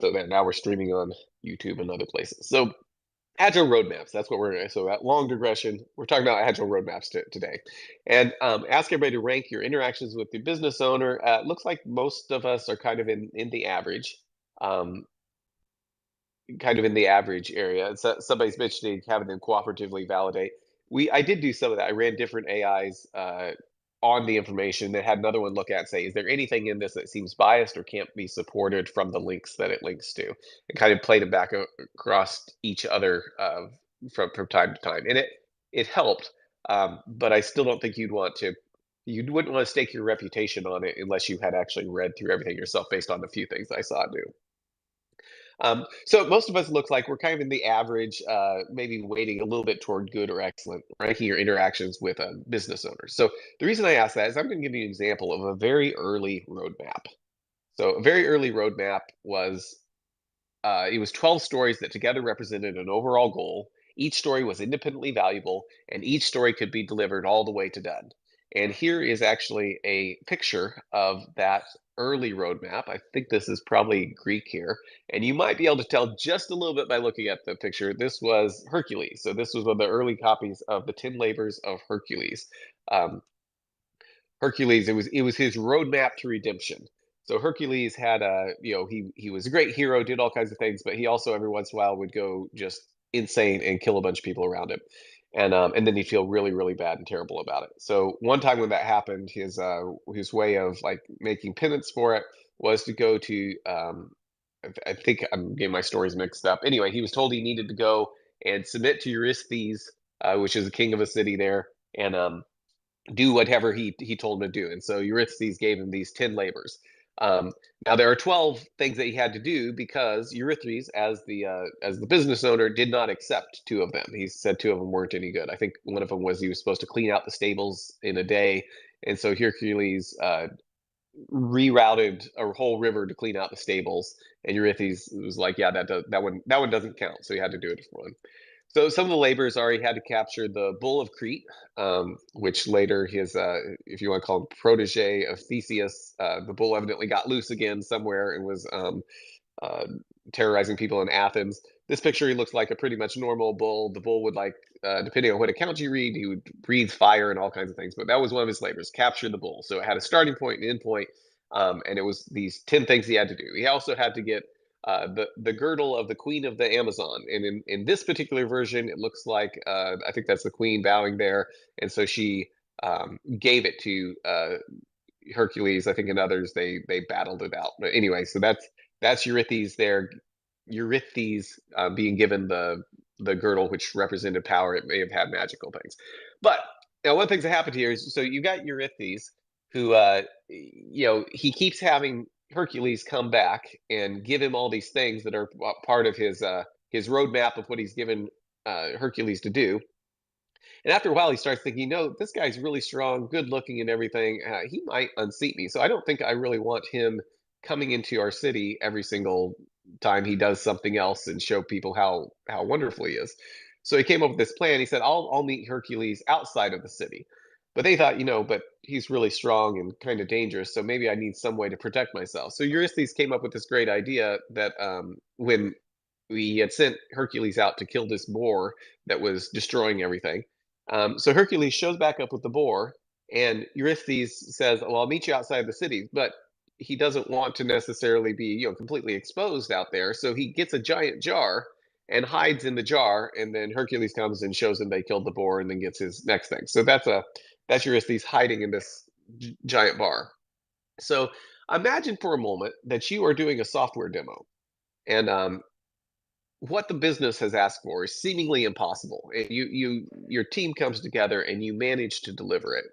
So that now we're streaming on YouTube and other places. So Agile roadmaps, that's what so that long digression, we're talking about Agile roadmaps today. And ask everybody to rank your interactions with the business owner. Looks like most of us are kind of in the average, um, kind of in the average area. So somebody's mentioning having them cooperatively validate. I did do some of that. I ran different AIs on the information that had another one look at and say, is there anything in this that seems biased or can't be supported from the links that it links to? And kind of played them back across each other from time to time. And it helped, but I still don't think you wouldn't want to stake your reputation on it unless you had actually read through everything yourself based on the few things I saw do. So most of us looks like we're kind of in the average, maybe weighting a little bit toward good or excellent, ranking your interactions with a business owner. So the reason I ask that is I'm going to give you an example of a very early roadmap. So a very early roadmap was it was 12 stories that together represented an overall goal. Each story was independently valuable, and each story could be delivered all the way to done. And here is actually a picture of that early roadmap. I think this is probably Greek here. And you might be able to tell just a little bit by looking at the picture. This was Hercules. So this was one of the early copies of the 10 Labors of Hercules. Um, Hercules, it was his roadmap to redemption. So Hercules had he was a great hero, did all kinds of things, but he also every once in a while would go just insane and kill a bunch of people around him, and then he'd feel really really bad and terrible about it. So one time when that happened, his way of like making penance for it was to go to I think I'm getting my stories mixed up. Anyway, he was told he needed to go and submit to Eurystheus, which is the king of a city there, and do whatever he told him to do. And so Eurystheus gave him these 10 labors. Um, Now there are 12 things that he had to do because Eurystheus, as the business owner, did not accept two of them. He said two of them weren't any good. I think one of them was he was supposed to clean out the stables in a day, and so Hercules rerouted a whole river to clean out the stables, and Eurystheus was like, "Yeah, that one doesn't count." So he had to do it for one. So some of the labors are he had to capture the bull of Crete, which later if you want to call him protege of Theseus, the bull evidently got loose again somewhere and was uh, terrorizing people in Athens. This picture, he looks like a pretty much normal bull. The bull would depending on what account you read, he would breathe fire and all kinds of things. But that was one of his labors, capture the bull. So it had a starting point and end point, and it was these 10 things he had to do. He also had to get the girdle of the queen of the Amazon. And in this particular version, it looks like I think that's the queen bowing there, and so she gave it to Hercules. I think in others they battled it out. But anyway, so that's Eurystheus there. Eurystheus being given the girdle, which represented power. It may have had magical things, but now one of the things that happened here is so you got Eurystheus, who he keeps having Hercules come back and give him all these things that are part of his roadmap of what he's given Hercules to do. And after a while, he starts thinking, this guy's really strong, good looking, and everything. He might unseat me. So I don't think I really want him coming into our city every single time he does something else and show people how wonderful he is. So he came up with this plan. He said, I'll meet Hercules outside of the city. But they thought, but he's really strong and kind of dangerous. So maybe I need some way to protect myself. So Eurystheus came up with this great idea that when we had sent Hercules out to kill this boar that was destroying everything. So Hercules shows back up with the boar, and Eurystheus says, "Well, I'll meet you outside the city," but he doesn't want to necessarily be, completely exposed out there. So he gets a giant jar and hides in the jar, and then Hercules comes and shows him they killed the boar, and then gets his next thing. So that's Eurystheus hiding in this giant bar. So imagine for a moment that you are doing a software demo, and what the business has asked for is seemingly impossible. And your team comes together and you manage to deliver it.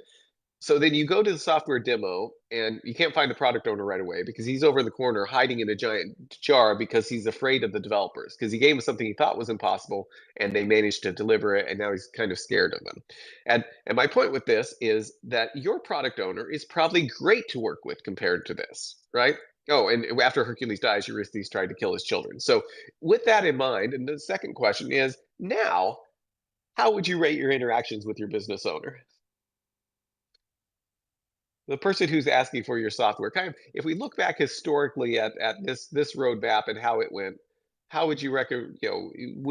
So then you go to the software demo and you can't find the product owner right away because he's over in the corner hiding in a giant jar because he's afraid of the developers because he gave them something he thought was impossible and they managed to deliver it, and now he's kind of scared of them. And my point with this is that your product owner is probably great to work with compared to this, right? Oh, and after Hercules dies, Eurystheus tried to kill his children. So with that in mind, and the second question is now, how would you rate your interactions with your business owner? the person who's asking for your software, kind of, if we look back historically at this roadmap and how it went, how would you recommend,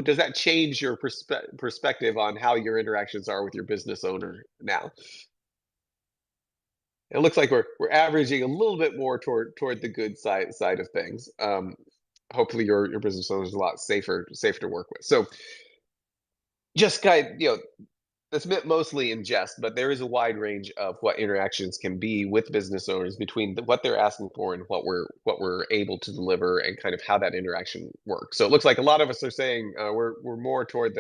does that change your perspective on how your interactions are with your business owner now? It looks like we're averaging a little bit more toward the good side of things. Hopefully your business owner is a lot safer to work with. So just that's meant mostly in jest, but there is a wide range of what interactions can be with business owners between what they're asking for and what we're able to deliver, and kind of how that interaction works. So it looks like a lot of us are saying we're more toward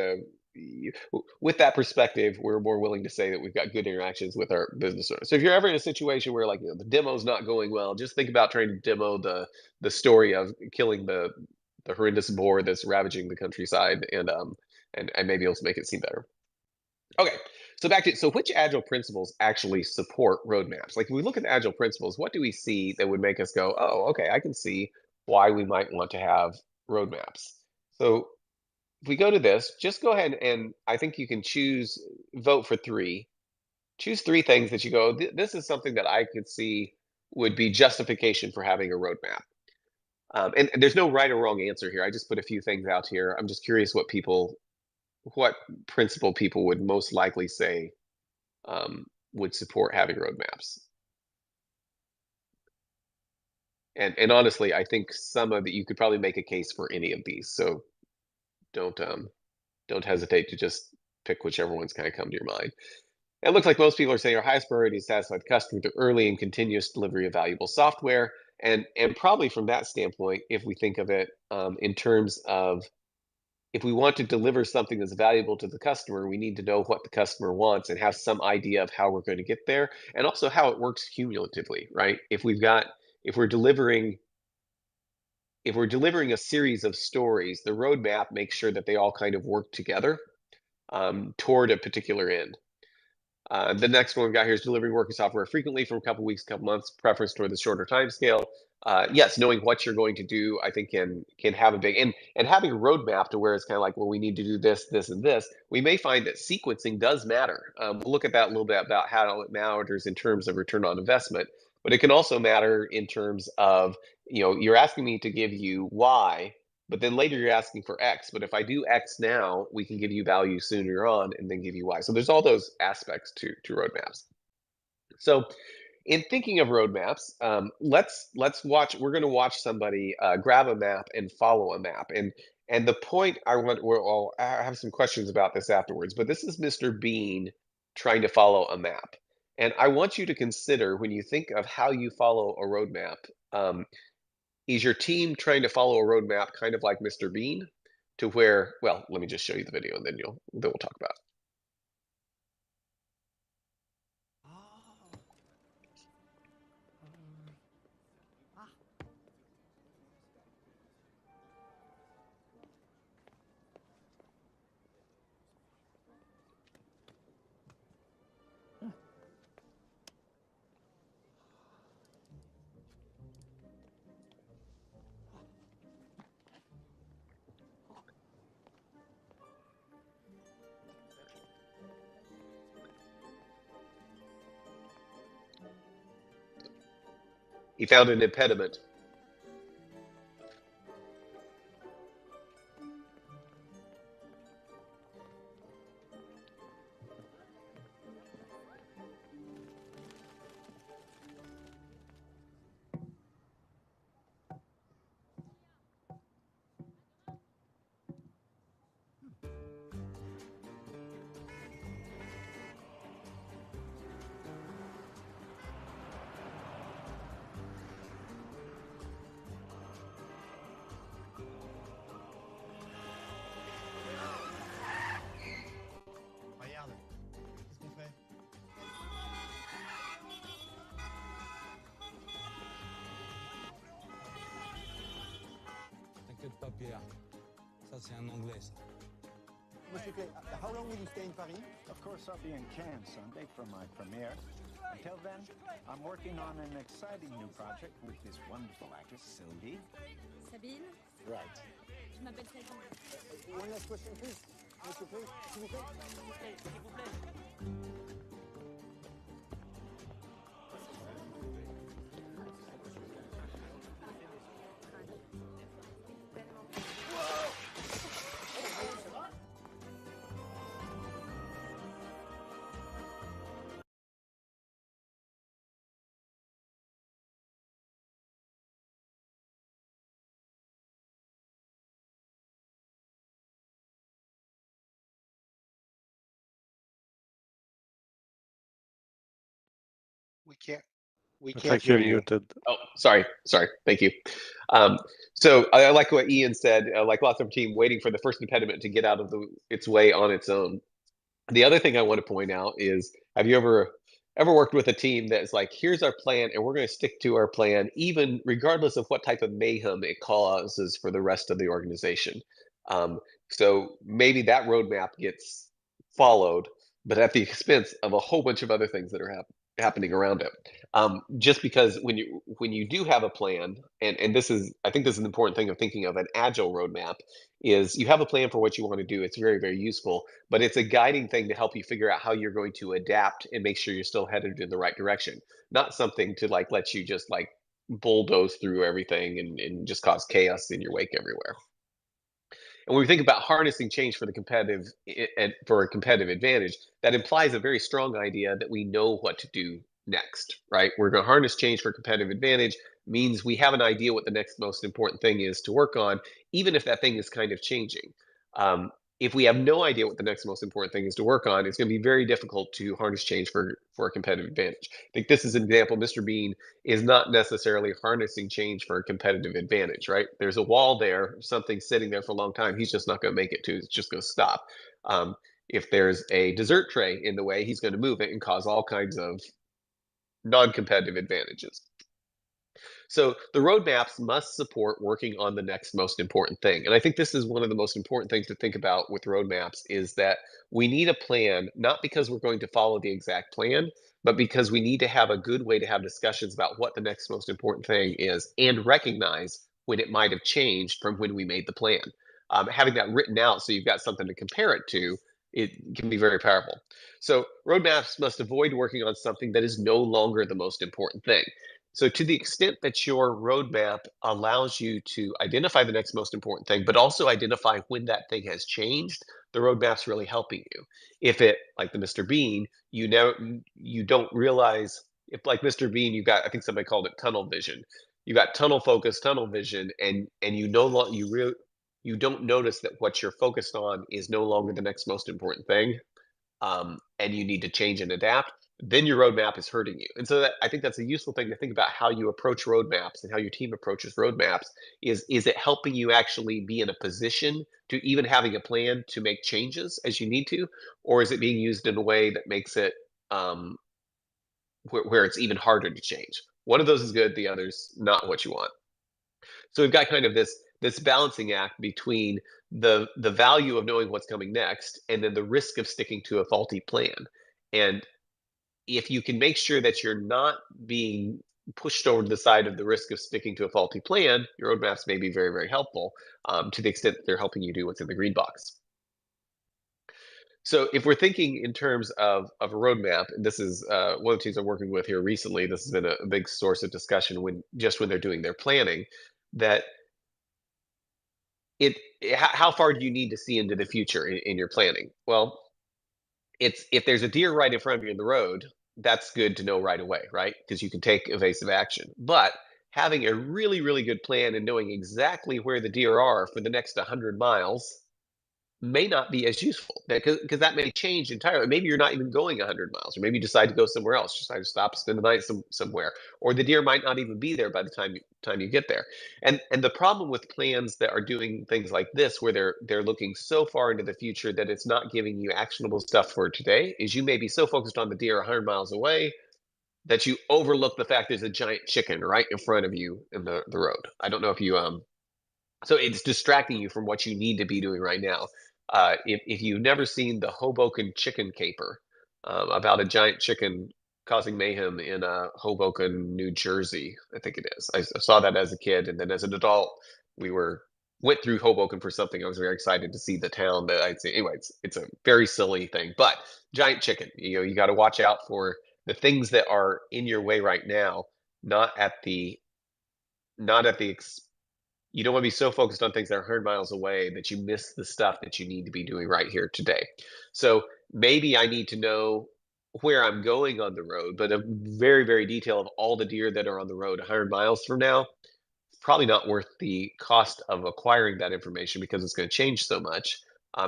with that perspective, we're more willing to say that we've got good interactions with our business owners. So if you're ever in a situation where, like, the demo's not going well, just think about trying to demo the story of killing the horrendous boar that's ravaging the countryside, and maybe it'll make it seem better. Okay, so which agile principles actually support roadmaps? Like, if we look at the agile principles, what do we see that would make us go, oh, okay, I can see why we might want to have roadmaps. So if we go to this, just go ahead, and I think you can vote for three. Choose three things that you go, this is something that I could see would be justification for having a roadmap. And there's no right or wrong answer here. I just put a few things out here. I'm just curious what principle people would most likely say would support having roadmaps. And honestly, I think some of it, you could probably make a case for any of these. So don't hesitate to just pick whichever ones kind of come to your mind. It looks like most people are saying our highest priority is satisfy the customer through early and continuous delivery of valuable software. And probably from that standpoint, if we think of it in terms of, if we want to deliver something that's valuable to the customer, we need to know what the customer wants and have some idea of how we're going to get there, and also how it works cumulatively, right? If we're delivering a series of stories, the roadmap makes sure that they all kind of work together toward a particular end. The next one we got here is delivering working software frequently from a couple weeks, couple months, preference toward the shorter time scale. Yes, knowing what you're going to do, I think can have a big, and having a roadmap to where it's kind of like, well, we need to do this, this, and this. We may find that sequencing does matter. We'll look at that a little bit about how it matters in terms of return on investment, but it can also matter in terms of, you're asking me to give you Y, but then later you're asking for X. But if I do X now, we can give you value sooner on and then give you Y. So there's all those aspects to roadmaps. So in thinking of roadmaps, let's watch. We're going to watch somebody grab a map and follow a map. And the point I have some questions about this afterwards. But this is Mr. Bean trying to follow a map, and I want you to consider, when you think of how you follow a roadmap. Is your team trying to follow a roadmap kind of like Mr. Bean, to where, well, let me just show you the video and then we'll talk about it. He found an impediment. Regarde, qu'est-ce qu'on fait? T'inquiète pas, Pierre. Ça, c'est un anglais, ça. Monsieur Clay, how long will you stay in Paris? Of course, I'll be in Cannes Sunday for my premiere. Until then, I'm working on an exciting new project with this wonderful actress, Sylvie. Sabine, Right. je m'appelle Sabine. One last question, please. Monsieur Clay, s'il vous plaît. S'il vous plaît. We Looks can't like you're hear you. muted. Oh, sorry. Thank you. So I like what Ian said. Like lots of team waiting for the first impediment to get out of its way on its own. The other thing I want to point out is, have you ever worked with a team that's like, here's our plan, and we're going to stick to our plan, even regardless of what type of mayhem it causes for the rest of the organization. So maybe that roadmap gets followed, but at the expense of a whole bunch of other things that are happening around it. Just because when you do have a plan, and this is, I think this is an important thing of thinking of an agile roadmap, is you have a plan for what you want to do. It's very, very useful, but it's a guiding thing to help you figure out how you're going to adapt and make sure you're still headed in the right direction. Not something to like let you just like bulldoze through everything and just cause chaos in your wake everywhere. And when we think about harnessing change for for a competitive advantage, that implies a very strong idea that we know what to do next, right? We're going to harness change for competitive advantage means we have an idea what the next most important thing is to work on, even if that thing is kind of changing. If we have no idea what the next most important thing is to work on, it's going to be very difficult to harness change for a competitive advantage. I think this is an example. Mr. Bean is not necessarily harnessing change for a competitive advantage, right? There's a wall there, something sitting there for a long time. He's just not going to make it to. It's just going to stop. If there's a dessert tray in the way, he's going to move it and cause all kinds of non-competitive advantages. So the roadmaps must support working on the next most important thing. And I think this is one of the most important things to think about with roadmaps is that we need a plan, not because we're going to follow the exact plan, but because we need to have a good way to have discussions about what the next most important thing is and recognize when it might have changed from when we made the plan. Having that written out so you've got something to compare it to, it can be very powerful. So roadmaps must avoid working on something that is no longer the most important thing. So to the extent that your roadmap allows you to identify the next most important thing, but also identify when that thing has changed, the roadmap's really helping you. If it, like the Mr. Bean, you don't realize, if like Mr. Bean, you've got, I think somebody called it tunnel vision. You got tunnel focus, tunnel vision, and you no longer you don't notice that what you're focused on is no longer the next most important thing, and you need to change and adapt, then your roadmap is hurting you. And so I think that's a useful thing to think about how you approach roadmaps and how your team approaches roadmaps. Is it helping you actually be in a position to even having a plan to make changes as you need to, or is it being used in a way that makes it where it's even harder to change? One of those is good, the other's not what you want. So we've got kind of this balancing act between the value of knowing what's coming next and then the risk of sticking to a faulty plan. And if you can make sure that you're not being pushed over to the side of the risk of sticking to a faulty plan, your roadmaps may be very, very helpful to the extent that they're helping you do what's in the green box. So if we're thinking in terms of a roadmap, and this is one of the teams I'm working with here recently, this has been a big source of discussion when they're doing their planning, that how far do you need to see into the future in your planning? Well, it's if there's a deer right in front of you in the road, that's good to know right away, right? Because you can take evasive action. But having a really, really good plan and knowing exactly where the deer are for the next 100 miles may not be as useful because that may change entirely. Maybe you're not even going 100 miles, or maybe you decide to go somewhere else. Decide to stop, spend the night somewhere, or the deer might not even be there by the time you get there. And the problem with plans that are doing things like this, where they're looking so far into the future that it's not giving you actionable stuff for today, is you may be so focused on the deer 100 miles away that you overlook the fact there's a giant chicken right in front of you in the road. I don't know if you so it's distracting you from what you need to be doing right now. If you've never seen the Hoboken chicken caper, about a giant chicken causing mayhem in Hoboken, New Jersey, I think it is. I saw that as a kid, and then as an adult, went through Hoboken for something. I was very excited to see the town that I'd see. Anyway, it's a very silly thing, but giant chicken. You got to watch out for the things that are in your way right now, not at the you don't want to be so focused on things that are 100 miles away that you miss the stuff that you need to be doing right here today. So maybe I need to know where I'm going on the road, but a very, very detail of all the deer that are on the road 100 miles from now, probably not worth the cost of acquiring that information because it's going to change so much.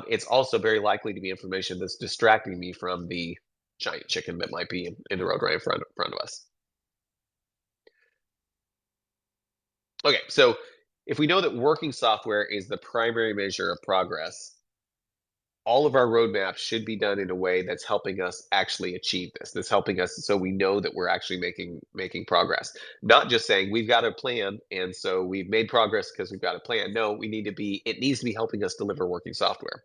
It's also very likely to be information that's distracting me from the giant chicken that might be in the road right in front of us. Okay, so if we know that working software is the primary measure of progress, all of our roadmaps should be done in a way that's helping us actually achieve this. That's helping us so we know that we're actually making progress. Not just saying we've got a plan and so we've made progress because we've got a plan. No, it needs to be helping us deliver working software.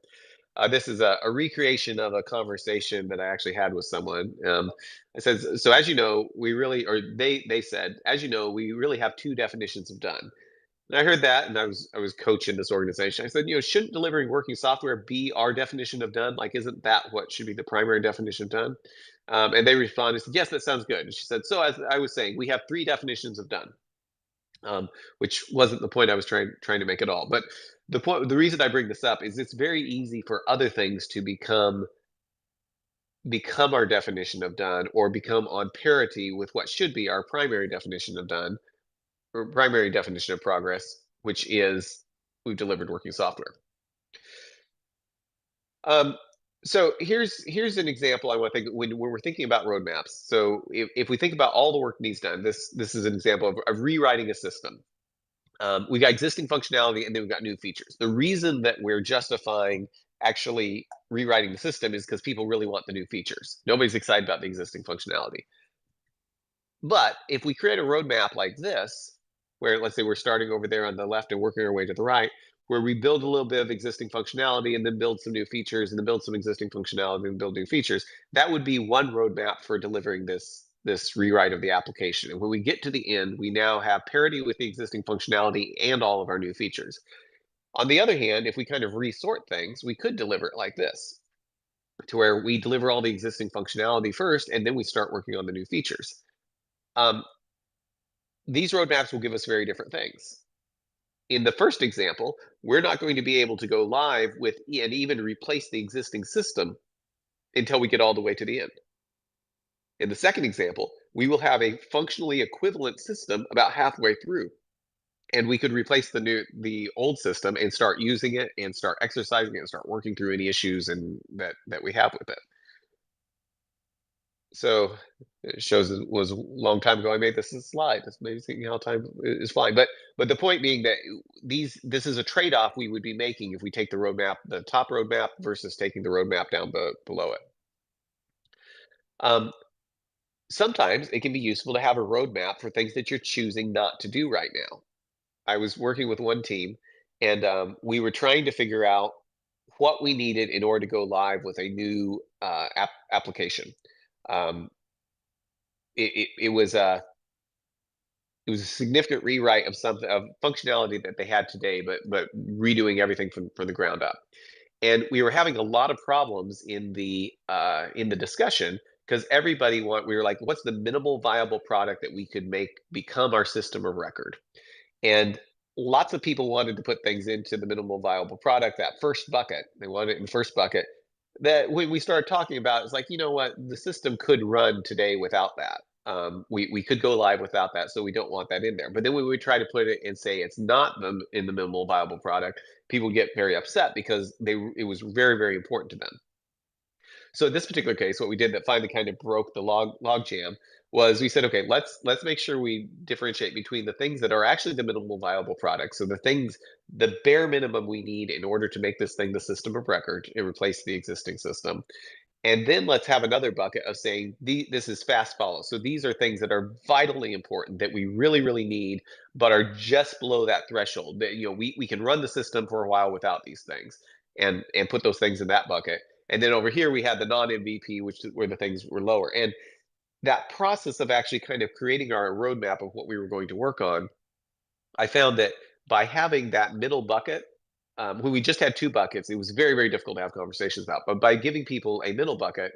This is a recreation of a conversation that I actually had with someone. I said, so as you know, we really, or they said, as you know, we really have two definitions of done. And I heard that, and I was coaching this organization. I said, shouldn't delivering working software be our definition of done? Like, isn't that what should be the primary definition of done? And they responded, said, yes, that sounds good. And she said, so as I was saying, we have three definitions of done, which wasn't the point I was trying to make at all. But the reason I bring this up is it's very easy for other things to become our definition of done or become on parity with what should be our primary definition of done or primary definition of progress, which is we've delivered working software. Um, so here's an example I want to think when we're thinking about roadmaps. So if we think about all the work needs done, this is an example of rewriting a system. We've got existing functionality and then we've got new features. The reason that we're justifying actually rewriting the system is because people really want the new features. Nobody's excited about the existing functionality. But if we create a roadmap like this, where let's say we're starting over there on the left and working our way to the right, where we build a little bit of existing functionality and then build some new features and then build some existing functionality and build new features, that would be one roadmap for delivering this rewrite of the application. And when we get to the end, we now have parity with the existing functionality and all of our new features. On the other hand, if we kind of resort things, we could deliver it like this, to where we deliver all the existing functionality first, and then we start working on the new features. Um, these roadmaps will give us very different things. In the first example, we're not going to be able to go live with and even replace the existing system until we get all the way to the end. In the second example, we will have a functionally equivalent system about halfway through, and we could replace the old system and start using it and start exercising it and start working through any issues and that we have with it. So it shows it was a long time ago I made this slide. That's amazing how time is flying. But the point being that this is a trade-off we would be making if we take the top roadmap versus taking the roadmap down below it. Sometimes it can be useful to have a roadmap for things that you're choosing not to do right now. I was working with one team, and we were trying to figure out what we needed in order to go live with a new application. Um, it was a significant rewrite of something of functionality that they had today, but redoing everything from the ground up. And we were having a lot of problems in the discussion because we were like, what's the minimal viable product that we could make become our system of record? And lots of people wanted to put things into the minimal viable product, that first bucket. They wanted it in the first bucket. That when we started talking about, it's like, you know what, the system could run today without that. We could go live without that, so we don't want that in there. But then when we try to put it and say it's not in the minimal viable product, people get very upset because it was very, very important to them. So in this particular case, what we did that finally kind of broke the log jam was we said, okay, let's make sure we differentiate between the things that are actually the minimal viable products. So the bare minimum we need in order to make this thing the system of record and replace the existing system. And then let's have another bucket of saying this is fast follow. So these are things that are vitally important that we really, really need, but are just below that threshold. That we can run the system for a while without these things, and put those things in that bucket. And then over here we had the non-MVP, where the things were lower. And that process of actually kind of creating our roadmap of what we were going to work on, I found that by having that middle bucket, when we just had two buckets, it was very, very difficult to have conversations about. But by giving people a middle bucket,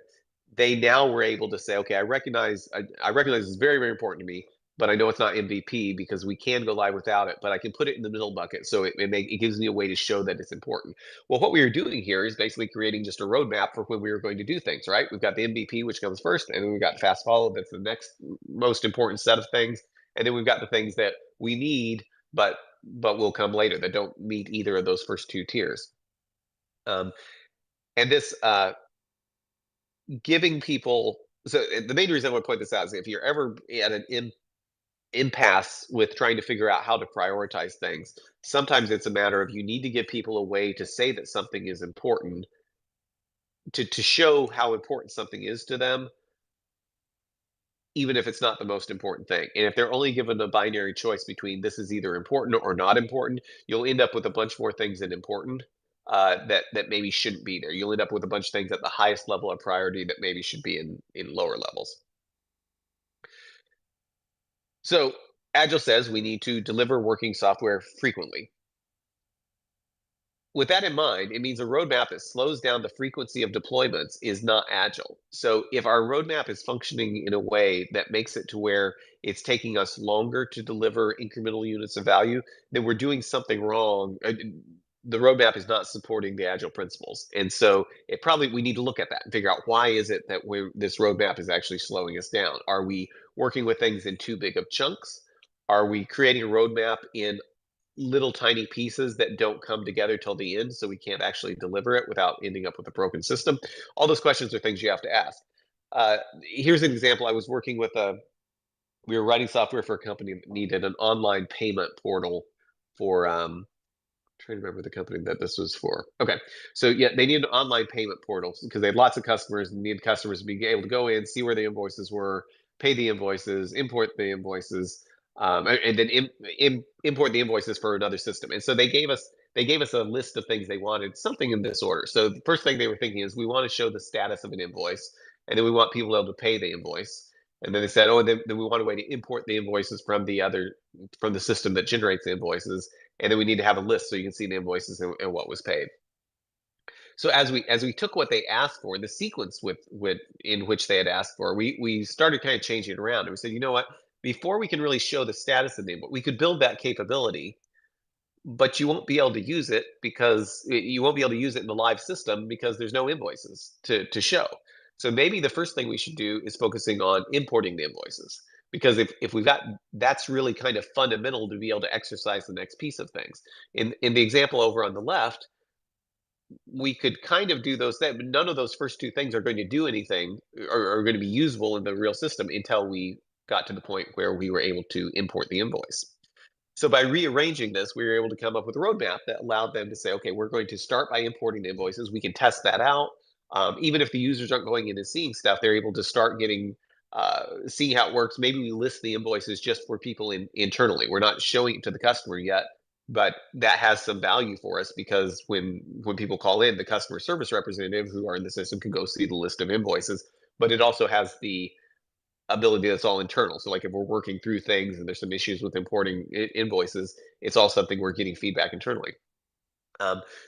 they now were able to say, okay, I recognize it's very, very important to me, but I know it's not MVP because we can go live without it, but I can put it in the middle bucket. So it gives me a way to show that it's important. Well, what we were doing here is basically creating just a roadmap for when we were going to do things, right? We've got the MVP, which comes first, and then we've got fast follow. That's the next most important set of things. And then we've got the things that we need, but will come later that don't meet either of those first two tiers. And this giving people, so the main reason I want to point this out is if you're ever at an impasse with trying to figure out how to prioritize things. Sometimes it's a matter of you need to give people a way to say that something is important, to show how important something is to them, even if it's not the most important thing. And if they're only given a binary choice between this is either important or not important, you'll end up with a bunch more things than important, that maybe shouldn't be there. You'll end up with a bunch of things at the highest level of priority that maybe should be in lower levels. So Agile says we need to deliver working software frequently. With that in mind, it means a roadmap that slows down the frequency of deployments is not Agile. So if our roadmap is functioning in a way that makes it to where it's taking us longer to deliver incremental units of value, then we're doing something wrong. The roadmap is not supporting the Agile principles. And so we need to look at that and figure out, why is it that this roadmap is actually slowing us down? Are we working with things in too big of chunks? Are we creating a roadmap in little tiny pieces that don't come together till the end, so we can't actually deliver it without ending up with a broken system? All those questions are things you have to ask. Here's an example. We were writing software for a company that needed an online payment portal for trying to remember the company that this was for. Okay, so yeah, they needed an online payment portal because they had lots of customers and needed customers to be able to go in, see where the invoices were, pay the invoices, import the invoices, and then import the invoices for another system. And so they gave us a list of things they wanted, something in this order. So the first thing they were thinking is, we want to show the status of an invoice, and then we want people able to pay the invoice. And then they said, oh, and then we want a way to import the invoices from the system that generates the invoices, and then we need to have a list so you can see the invoices and what was paid. So as we took what they asked for, the sequence in which they had asked for, we started kind of changing it around, and we said, you know what? Before we can really show the status of the invoice, we could build that capability, but you won't be able to use it in the live system because there's no invoices to show. So maybe the first thing we should do is focusing on importing the invoices, because if we've got, that's really kind of fundamental to be able to exercise the next piece of things. In the example over on the left, we could kind of do those things, but none of those first two things are going to do anything, or are going to be usable in the real system until we got to the point where we were able to import the invoice. So by rearranging this, we were able to come up with a roadmap that allowed them to say, okay, we're going to start by importing the invoices. We can test that out. Even if the users aren't going in and seeing stuff, they're able to start seeing how it works. Maybe we list the invoices just for people internally. We're not showing it to the customer yet, but that has some value for us, because when people call in, the customer service representative who are in the system can go see the list of invoices. But it also has the ability that's all internal. So like if we're working through things and there's some issues with importing invoices, it's all something we're getting feedback internally.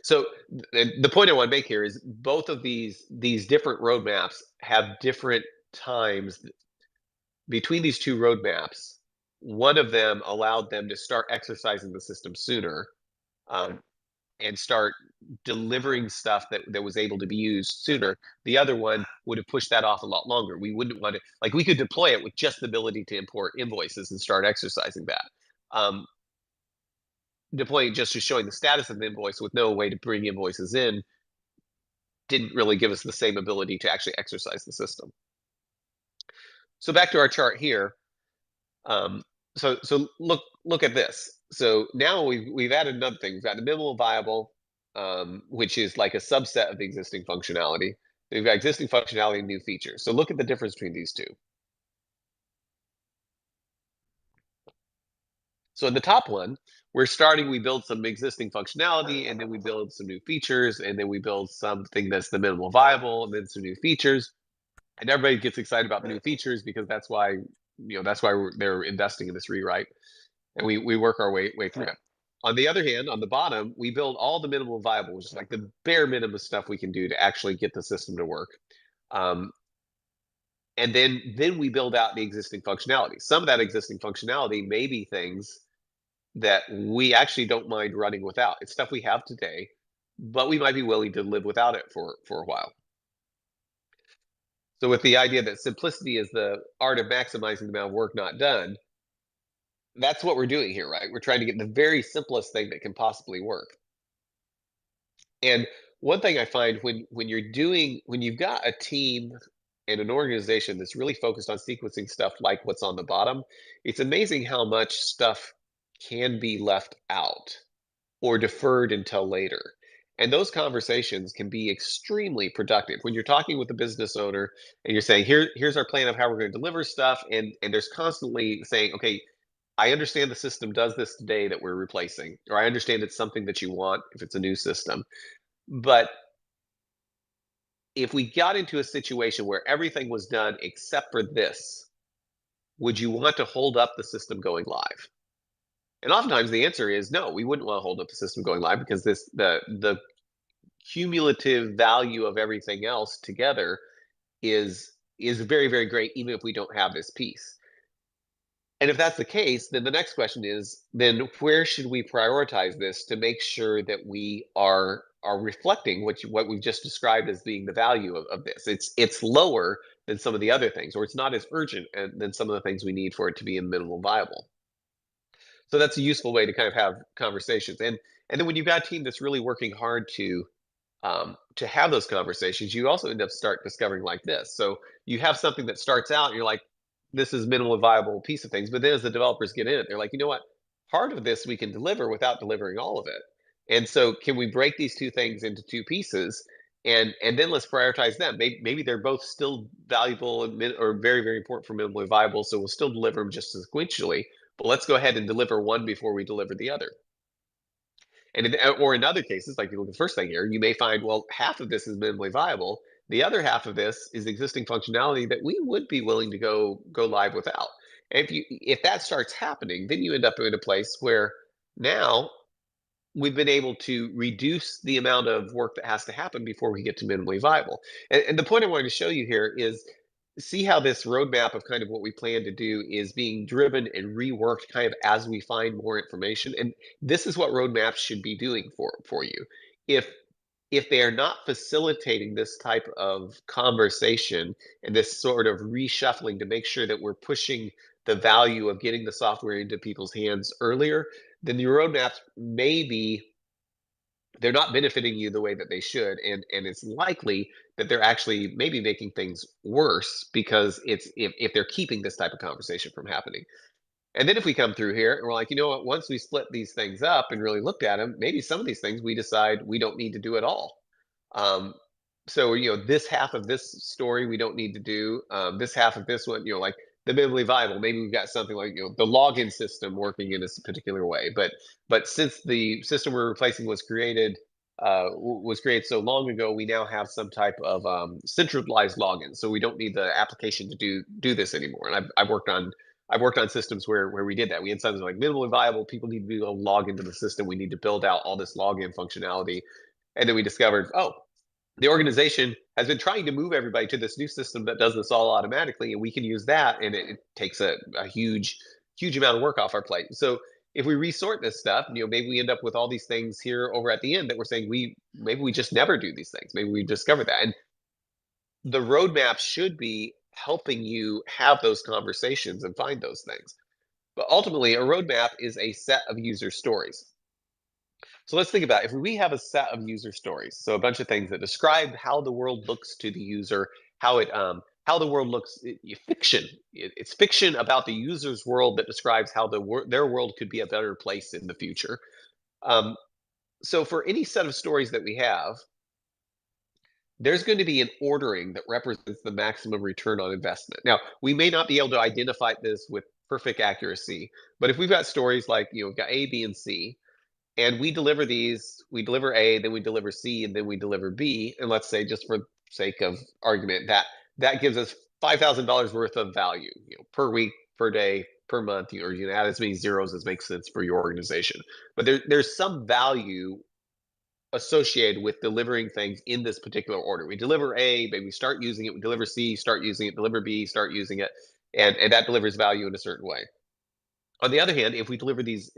So the point I want to make here is, both of these different roadmaps have different times between these two roadmaps. One of them allowed them to start exercising the system sooner, um, and start delivering stuff that was able to be used sooner. The other one would have pushed that off a lot longer. We wouldn't want to, like, we could deploy it with just the ability to import invoices and start exercising that. Deploying just to showing the status of the invoice with no way to bring invoices in didn't really give us the same ability to actually exercise the system. So back to our chart here. So look at this. So now we've added another thing. We've got the minimal viable, which is like a subset of the existing functionality. We've got existing functionality and new features. So look at the difference between these two. So in the top one, we build some existing functionality, and then we build some new features, and then we build something that's the minimal viable, and then some new features. And everybody gets excited about the new features, because that's why they're investing in this rewrite. And we work our way through it. On the other hand, on the bottom, we build all the minimal viable, which is like the bare minimum stuff we can do to actually get the system to work. And then we build out the existing functionality. Some of that existing functionality may be things that we actually don't mind running without. It's stuff we have today, but we might be willing to live without it for a while. So with the idea that simplicity is the art of maximizing the amount of work not done, that's what we're doing here, right? We're trying to get the very simplest thing that can possibly work. And one thing I find when you've got a team and an organization that's really focused on sequencing stuff like what's on the bottom, it's amazing how much stuff can be left out or deferred until later. And those conversations can be extremely productive when you're talking with a business owner and you're saying, here's our plan of how we're going to deliver stuff. And there's constantly saying, okay, I understand the system does this today that we're replacing, or I understand it's something that you want if it's a new system. But if we got into a situation where everything was done except for this, would you want to hold up the system going live? And oftentimes the answer is no, we wouldn't want to hold up the system going live because the cumulative value of everything else together is very, very great, even if we don't have this piece. And if that's the case, then the next question is, then where should we prioritize this to make sure that we are reflecting what we've just described as being the value of this? It's lower than some of the other things, or it's not as urgent than some of the things we need for it to be in minimal viable. So that's a useful way to kind of have conversations. And then when you've got a team that's really working hard to have those conversations, you also end up start discovering like this. So you have something that starts out, and you're like, this is minimally viable piece of things. But then as the developers get in it, they're like, you know what? Part of this we can deliver without delivering all of it. And so can we break these two things into two pieces? And then let's prioritize them. Maybe they're both still valuable or very, very important for minimally viable. So we'll still deliver them just sequentially. But let's go ahead and deliver one before we deliver the other. Or in other cases, like you look at the first thing here, you may find, well, half of this is minimally viable. The other half of this is existing functionality that we would be willing to go live without. And if that starts happening, then you end up in a place where now we've been able to reduce the amount of work that has to happen before we get to minimally viable. And the point I wanted to show you here is see how this roadmap of kind of what we plan to do is being driven and reworked kind of as we find more information. And this is what roadmaps should be doing for you. If they are not facilitating this type of conversation and this sort of reshuffling to make sure that we're pushing the value of getting the software into people's hands earlier, then the roadmaps they're not benefiting you the way that they should, and it's likely that they're actually maybe making things worse because it's if they're keeping this type of conversation from happening. And then if we come through here and we're like, you know what, once we split these things up and really looked at them, maybe some of these things we decide we don't need to do at all. Um, so, this half of this story we don't need to do. This half of this one, like the minimally viable, maybe we've got something like, the login system working in this particular way. But since the system we're replacing was created so long ago, we now have some type of centralized login. So we don't need the application to do this anymore. And I've worked on systems where we did that. We had something like minimally viable. People need to be able to log into the system. We need to build out all this login functionality. And then we discovered, oh, the organization has been trying to move everybody to this new system that does this all automatically, and we can use that, and it takes a huge amount of work off our plate. So if we resort this stuff, maybe we end up with all these things here over at the end that we're saying maybe we just never do these things. Maybe we discover that. And the roadmap should be helping you have those conversations and find those things. But ultimately, a roadmap is a set of user stories. So let's think about it. If we have a set of user stories, so a bunch of things that describe how the world looks to the user, how the world looks, fiction. It's fiction about the user's world that describes how their world could be a better place in the future. So for any set of stories that we have, there's going to be an ordering that represents the maximum return on investment. Now, we may not be able to identify this with perfect accuracy, but if we've got stories like, we've got A, B, and C, and we deliver A, then we deliver C, and then we deliver B, and let's say, just for sake of argument, that gives us $5,000 worth of value, per week, per day, per month, or add as many zeros as makes sense for your organization. But there's some value associated with delivering things in this particular order. We deliver A, maybe we start using it. We deliver C, start using it. Deliver B, start using it, and that delivers value in a certain way. On the other hand, if we deliver these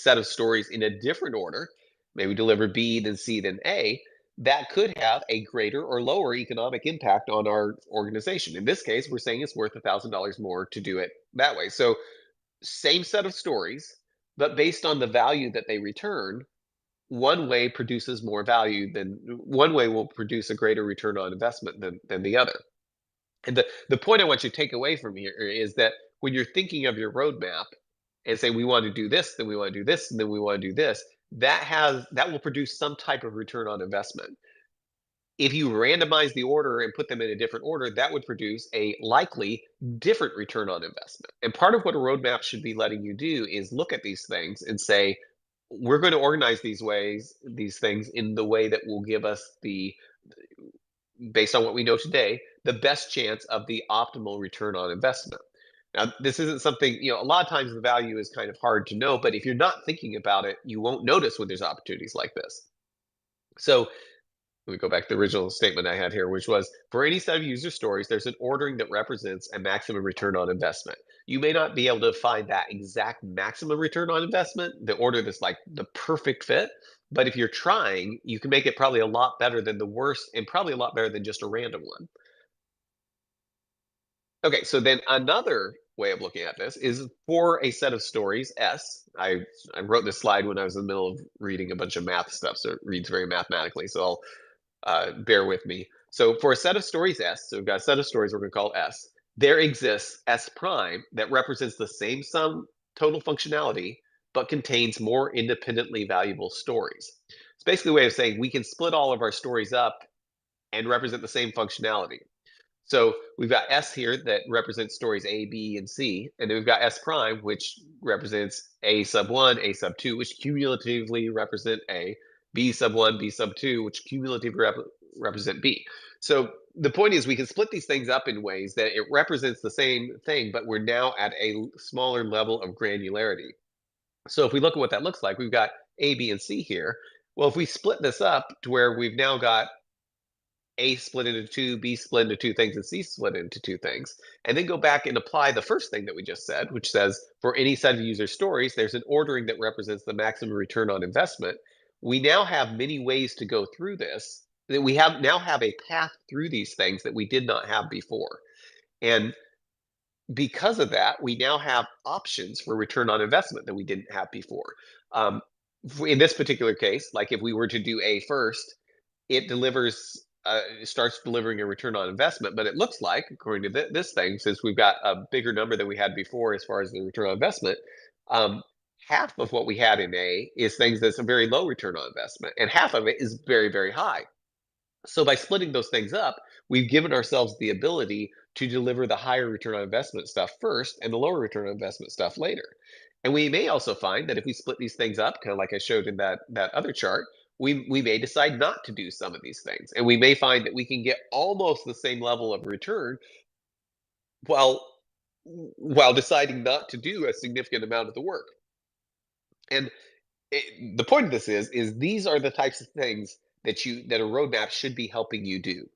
set of stories in a different order, maybe deliver B, then C, then A, that could have a greater or lower economic impact on our organization. In this case, we're saying it's worth $1,000 more to do it that way. So same set of stories, but based on the value that they return, one way produces more value than one way will produce a greater return on investment than the other. And the point I want you to take away from here is that when you're thinking of your roadmap and say we want to do this, then we want to do this, and then we want to do this, that will produce some type of return on investment. If you randomize the order and put them in a different order, that would produce a likely different return on investment. And part of what a roadmap should be letting you do is look at these things and say, we're going to organize these things in the way that will give us based on what we know today, the best chance of the optimal return on investment. Now, this isn't something, a lot of times the value is kind of hard to know, but if you're not thinking about it, you won't notice when there's opportunities like this. So let me go back to the original statement I had here, which was for any set of user stories, there's an ordering that represents a maximum return on investment. You may not be able to find that exact maximum return on investment, the order that's like the perfect fit. But if you're trying, you can make it probably a lot better than the worst and probably a lot better than just a random one. Okay, so then another way of looking at this is for a set of stories, S. I wrote this slide when I was in the middle of reading a bunch of math stuff, so it reads very mathematically. So bear with me. So for a set of stories S, so we've got a set of stories we're going to call S, there exists S prime that represents the same sum total functionality, but contains more independently valuable stories. It's basically a way of saying we can split all of our stories up and represent the same functionality. So we've got S here that represents stories A, B, and C, and then we've got S prime, which represents A sub 1, A sub 2, which cumulatively represent A, B sub 1, B sub 2, which cumulatively represent B. So the point is we can split these things up in ways that it represents the same thing, but we're now at a smaller level of granularity. So if we look at what that looks like, we've got A, B, and C here. Well, if we split this up to where we've now got a split into two, B split into two things, and C split into two things. And then go back and apply the first thing that we just said, which says for any set of user stories, there's an ordering that represents the maximum return on investment. We now have many ways to go through this. That we now have a path through these things that we did not have before. And because of that, we now have options for return on investment that we didn't have before. In this particular case, like if we were to do A first, it starts delivering a return on investment, but it looks like, according to this thing, since we've got a bigger number than we had before as far as the return on investment, half of what we had in A is things that's a very low return on investment, and half of it is very, very high. So by splitting those things up, we've given ourselves the ability to deliver the higher return on investment stuff first and the lower return on investment stuff later. And we may also find that if we split these things up, kind of like I showed in that other chart, we may decide not to do some of these things. And we may find that we can get almost the same level of return while deciding not to do a significant amount of the work. And the point of this is these are the types of things that a roadmap should be helping you do.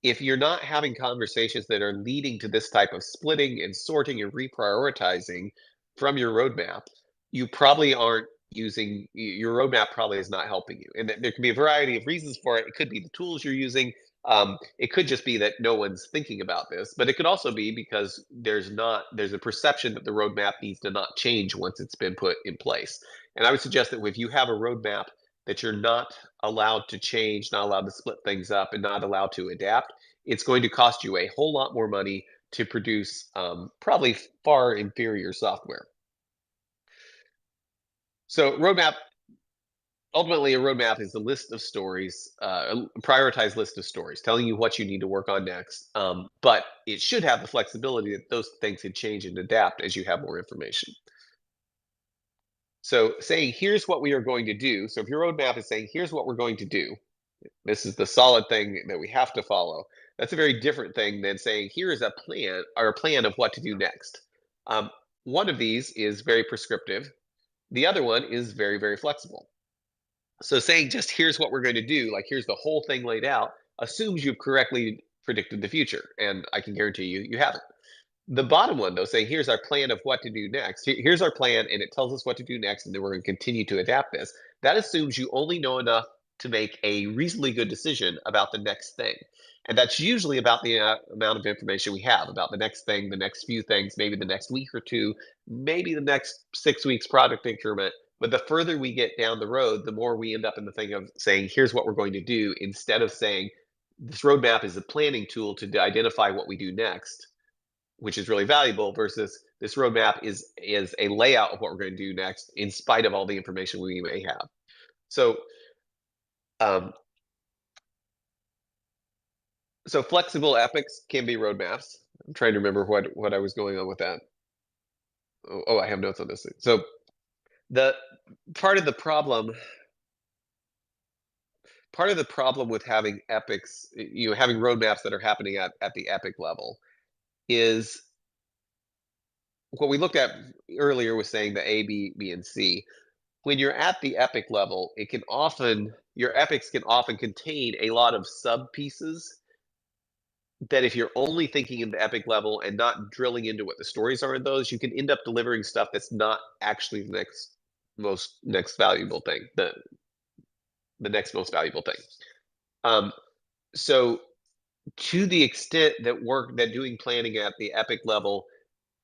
If you're not having conversations that are leading to this type of splitting and sorting and reprioritizing from your roadmap, you probably aren't using your roadmap, probably is not helping you. And there can be a variety of reasons for it. It could be the tools you're using. It could just be that no one's thinking about this, but it could also be because there's a perception that the roadmap needs to not change once it's been put in place. And I would suggest that if you have a roadmap that you're not allowed to change, not allowed to split things up, and not allowed to adapt, it's going to cost you a whole lot more money to produce probably far inferior software. So ultimately, a roadmap is a list of stories, a prioritized list of stories, telling you what you need to work on next. But it should have the flexibility that those things can change and adapt as you have more information. So saying, here's what we are going to do. So if your roadmap is saying, here's what we're going to do, this is the solid thing that we have to follow. That's a very different thing than saying, here is a plan or a plan of what to do next. One of these is very prescriptive. The other one is very, very flexible. So saying just here's what we're going to do, like here's the whole thing laid out, assumes you've correctly predicted the future. And I can guarantee you haven't. The bottom one, though, saying here's our plan of what to do next. Here's our plan, and it tells us what to do next, and then we're going to continue to adapt this. That assumes you only know enough to make a reasonably good decision about the next thing. And that's usually about the amount of information we have about the next thing, the next few things, maybe the next week or two, maybe the next 6 weeks product increment. But the further we get down the road, the more we end up in the thing of saying, here's what we're going to do, instead of saying, this roadmap is a planning tool to identify what we do next, which is really valuable, versus this roadmap is a layout of what we're going to do next in spite of all the information we may have. So so flexible epics can be roadmaps. I'm trying to remember what I was going on with that. Oh, I have notes on this thing. So the part of the problem with having epics, having roadmaps that are happening at the epic level, is what we looked at earlier was saying the A, B, and C. When you're at the epic level, your epics can often contain a lot of sub pieces that if you're only thinking in the epic level and not drilling into what the stories are in those, you can end up delivering stuff that's not actually the next valuable thing, the next most valuable thing. So to the extent that doing planning at the epic level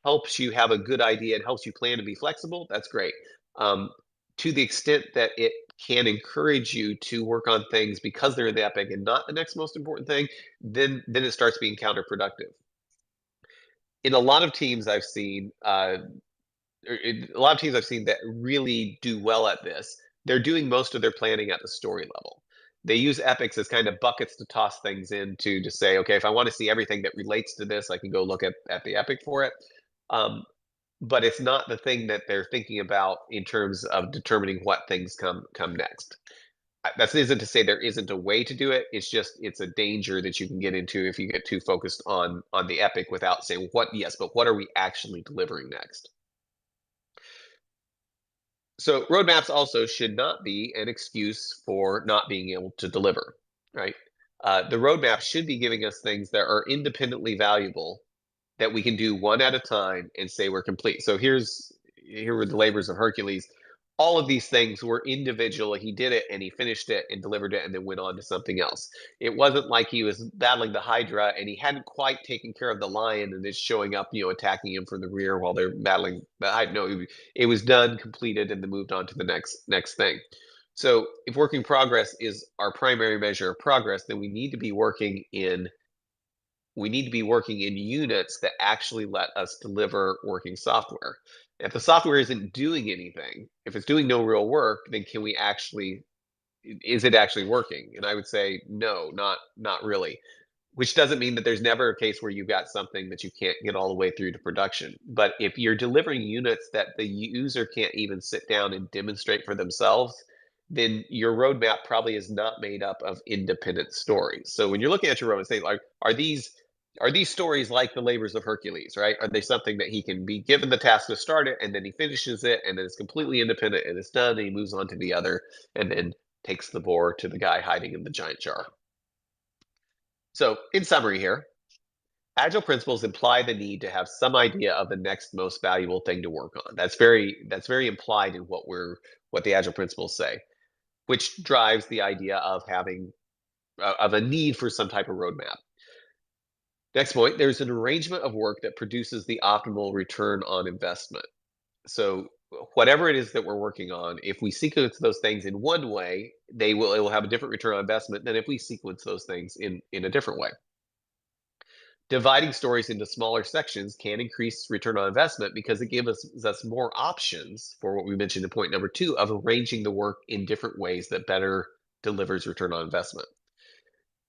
helps you have a good idea and helps you plan to be flexible, that's great. To the extent that it can encourage you to work on things because they're in the epic and not the next most important thing, then it starts being counterproductive. In a lot of teams I've seen, that really do well at this, they're doing most of their planning at the story level. They use epics as kind of buckets to toss things into to say, okay, if I want to see everything that relates to this, I can go look at the epic for it. But it's not the thing that they're thinking about in terms of determining what things come next. That isn't to say there isn't a way to do it. It's a danger that you can get into if you get too focused on the epic without saying but what are we actually delivering next? So roadmaps also should not be an excuse for not being able to deliver, right? The roadmap should be giving us things that are independently valuable that we can do one at a time and say we're complete. So here were the labors of Hercules. All of these things were individual. He did it and he finished it and delivered it and then went on to something else. It wasn't like he was battling the Hydra and he hadn't quite taken care of the lion and it's showing up, attacking him from the rear while they're battling the Hydra. No, it was done, completed, and then moved on to the next thing. So if work in progress is our primary measure of progress, then we need to be working in units that actually let us deliver working software. If the software isn't doing anything, if it's doing no real work, then is it actually working? And I would say no, not really. Which doesn't mean that there's never a case where you've got something that you can't get all the way through to production. But if you're delivering units that the user can't even sit down and demonstrate for themselves, then your roadmap probably is not made up of independent stories. So when you're looking at your roadmap, say, like, are these stories like the labors of Hercules, right? Are they something that he can be given the task to start it and then he finishes it and then it's completely independent and it's done and he moves on to the other and then takes the boar to the guy hiding in the giant jar? So in summary here, Agile principles imply the need to have some idea of the next most valuable thing to work on. That's very implied in what the Agile principles say, which drives the idea of having of a need for some type of roadmap. Next point, there's an arrangement of work that produces the optimal return on investment. So whatever it is that we're working on, if we sequence those things in one way, it will have a different return on investment than if we sequence those things in a different way. Dividing stories into smaller sections can increase return on investment because it gives us more options for what we mentioned in point number 2 of arranging the work in different ways that better delivers return on investment.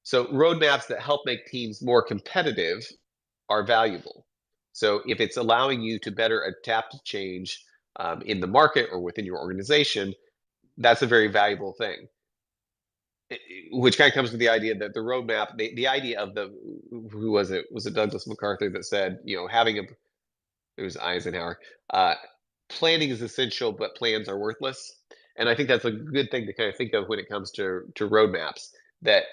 So roadmaps that help make teams more competitive are valuable. So if it's allowing you to better adapt to change in the market or within your organization, that's a very valuable thing. Which kind of comes with the idea that the roadmap, the idea of who was it? Was it Douglas MacArthur that said, it was Eisenhower, planning is essential, but plans are worthless. And I think that's a good thing to kind of think of when it comes to roadmaps, that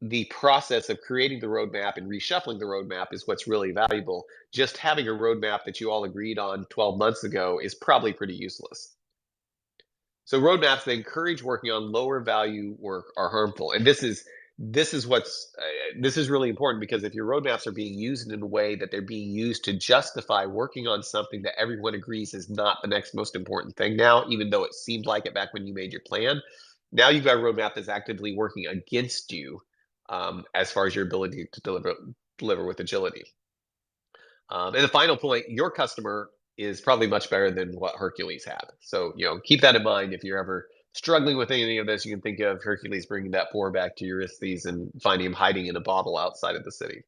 the process of creating the roadmap and reshuffling the roadmap is what's really valuable. Just having a roadmap that you all agreed on 12 months ago is probably pretty useless. So roadmaps that encourage working on lower value work are harmful. And this is really important, because if your roadmaps are being used in a way that they're being used to justify working on something that everyone agrees is not the next most important thing now, even though it seemed like it back when you made your plan, now you've got a roadmap that's actively working against you as far as your ability to deliver with agility. And the final point, your customer is probably much better than what Hercules had. So, keep that in mind. If you're ever struggling with any of this, you can think of Hercules bringing that boar back to Eurystheus and finding him hiding in a bottle outside of the city.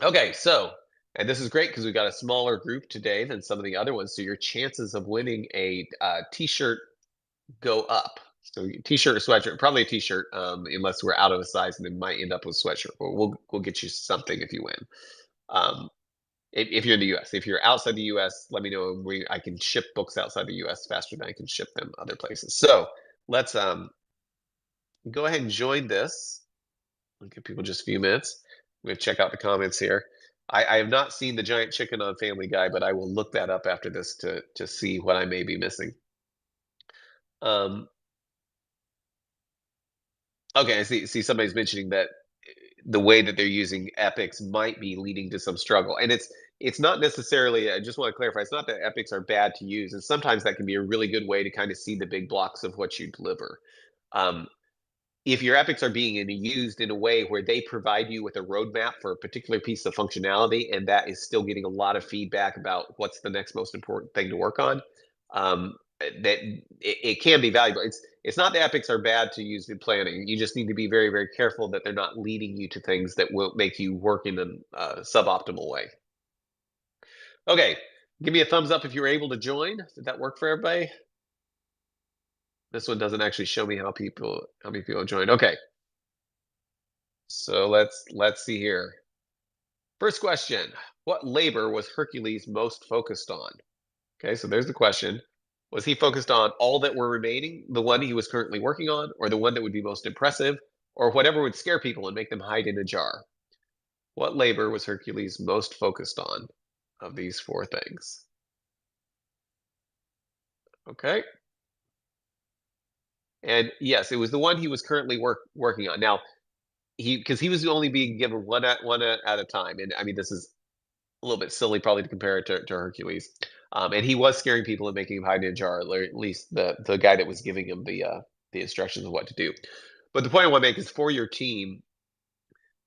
Okay, so, and this is great because we've got a smaller group today than some of the other ones. So your chances of winning a t-shirt go up. So t-shirt or sweatshirt, probably a t-shirt, unless we're out of a size, and then might end up with sweatshirt. But we'll get you something if you win. If you're in the U.S. If you're outside the U.S., let me know. I can ship books outside the U.S. faster than I can ship them other places. So let's go ahead and join this. I'll give people just a few minutes. I'm going to check out the comments here. I have not seen the giant chicken on Family Guy, but I will look that up after this to see what I may be missing. Okay, I see somebody's mentioning that the way that they're using epics might be leading to some struggle, and it's not necessarily. I just want to clarify, it's not that epics are bad to use, and sometimes that can be a really good way to kind of see the big blocks of what you deliver. If your epics are being used in a way where they provide you with a roadmap for a particular piece of functionality, and that is still getting a lot of feedback about what's the next most important thing to work on, that it can be valuable. It's not that epics are bad to use in planning. You just need to be very, very careful that they're not leading you to things that will make you work in a suboptimal way. Okay, give me a thumbs up if you were able to join. Did that work for everybody? This one doesn't actually show me how many people joined. Okay. So let's see here. First question, what labor was Hercules most focused on? Okay, so there's the question. Was he focused on all that were remaining, the one he was currently working on, or the one that would be most impressive, or whatever would scare people and make them hide in a jar? What labor was Hercules most focused on of these four things? Okay. And yes, it was the one he was currently working on. Now, because he was only being given one at a time, and I mean this is a little bit silly probably to compare it to Hercules, and he was scaring people and making him hide in a jar, or at least the guy that was giving him the instructions of what to do. But the point I want to make is for your team,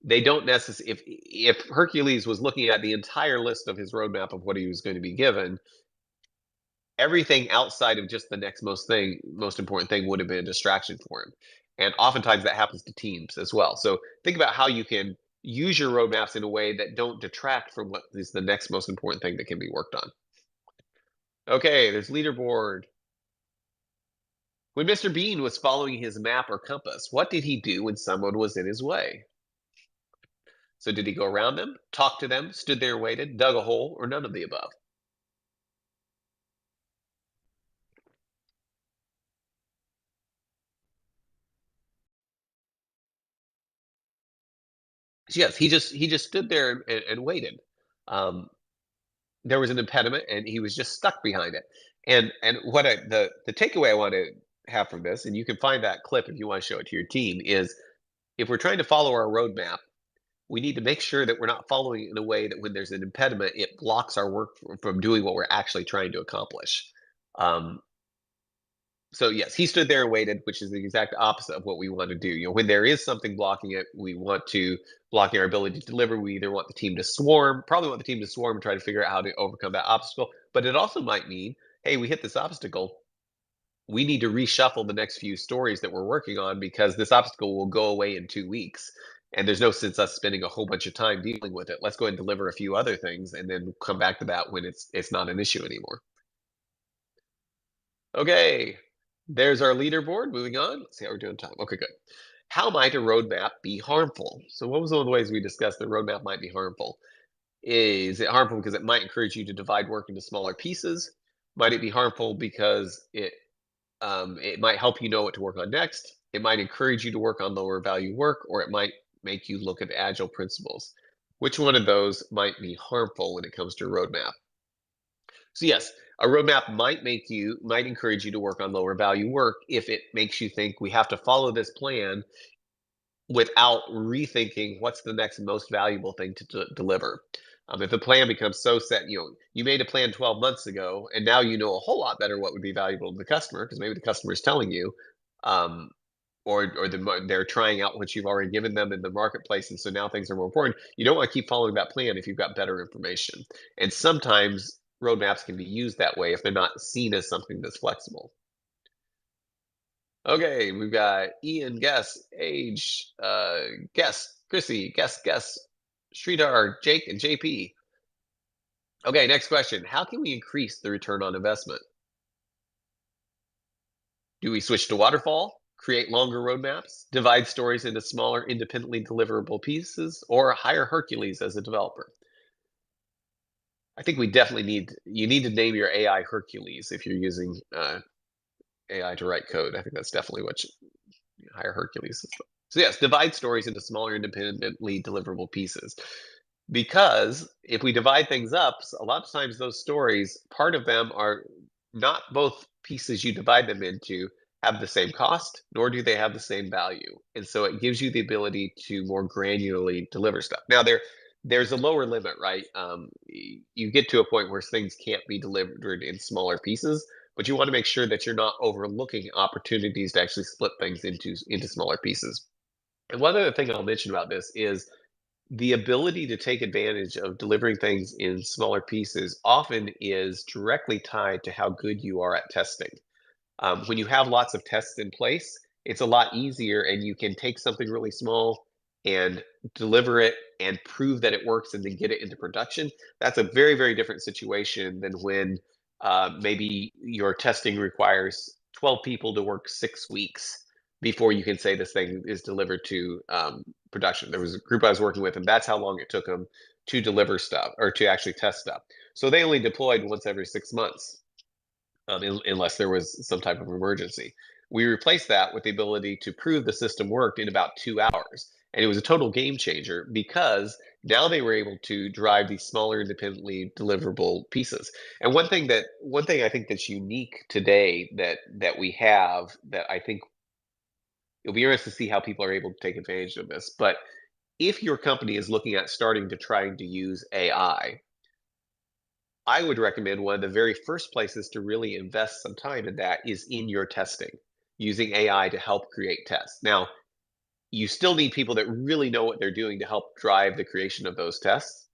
they don't necessarily. If Hercules was looking at the entire list of his roadmap of what he was going to be given, everything outside of just the next most important thing would have been a distraction for him. And oftentimes that happens to teams as well. So think about how you can use your roadmaps in a way that don't detract from what is the next most important thing that can be worked on. Okay, there's leaderboard. When Mr. Bean was following his map or compass, what did he do when someone was in his way? So did he go around them, talk to them, stood there and waited, dug a hole, or none of the above? Yes, he just stood there and waited. There was an impediment, and he was just stuck behind it. And what the takeaway I want to have from this, and you can find that clip if you want to show it to your team, is if we're trying to follow our roadmap, we need to make sure that we're not following it in a way that when there's an impediment, it blocks our work from doing what we're actually trying to accomplish. So yes, he stood there and waited, which is the exact opposite of what we want to do. When there is something blocking it, we want to blocking our ability to deliver. We either want the team to swarm, probably want the team to swarm and try to figure out how to overcome that obstacle. But it also might mean, hey, we hit this obstacle. We need to reshuffle the next few stories that we're working on because this obstacle will go away in 2 weeks. And there's no sense us spending a whole bunch of time dealing with it. Let's go ahead and deliver a few other things and then come back to that when it's not an issue anymore. Okay, there's our leaderboard. Moving on. Let's see how we're doing time. Okay, good. How might a roadmap be harmful? So what was one of the ways we discussed the roadmap might be harmful? Is it harmful because it might encourage you to divide work into smaller pieces? Might it be harmful because it might help you know what to work on next? It might encourage you to work on lower value work, or it might make you look at agile principles. Which one of those might be harmful when it comes to roadmap? So yes, a roadmap might encourage you to work on lower value work if it makes you think we have to follow this plan without rethinking what's the next most valuable thing to deliver. If the plan becomes so set, you made a plan 12 months ago, and now you know a whole lot better what would be valuable to the customer because maybe the customer is telling you. Um, they're trying out what you've already given them in the marketplace, and so now things are more important. You don't want to keep following that plan if you've got better information. And sometimes roadmaps can be used that way if they're not seen as something that's flexible. Okay, we've got Ian, guess, Age, guess, Chrissy, guess, Sridhar, Jake, and JP. Okay, next question. How can we increase the return on investment? Do we switch to Waterfall, create longer roadmaps, divide stories into smaller, independently deliverable pieces, or hire Hercules as a developer? I think we definitely you need to name your AI Hercules if you're using AI to write code. I think that's definitely what you hire Hercules. So yes, divide stories into smaller, independently deliverable pieces. Because if we divide things up, a lot of times those stories, part of them are not both pieces you divide them into have the same cost, nor do they have the same value. And so it gives you the ability to more granularly deliver stuff. Now there's a lower limit, right? You get to a point where things can't be delivered in smaller pieces, but you want to make sure that you're not overlooking opportunities to actually split things into smaller pieces. And one other thing I'll mention about this is the ability to take advantage of delivering things in smaller pieces often is directly tied to how good you are at testing. When you have lots of tests in place, it's a lot easier, and you can take something really small and deliver it and prove that it works and then get it into production. That's a very, very different situation than when maybe your testing requires 12 people to work 6 weeks before you can say this thing is delivered to production. There was a group I was working with, and that's how long it took them to deliver stuff or to actually test stuff. So they only deployed once every 6 months unless there was some type of emergency. We replaced that with the ability to prove the system worked in about 2 hours. And it was a total game changer because now they were able to drive these smaller, independently deliverable pieces. And one thing I think that's unique today that we have that I think it'll be interesting to see how people are able to take advantage of this. But if your company is looking at starting to trying to use AI, I would recommend one of the very first places to really invest some time in that is in your testing, using AI to help create tests. Now, you still need people that really know what they're doing to help drive the creation of those tests.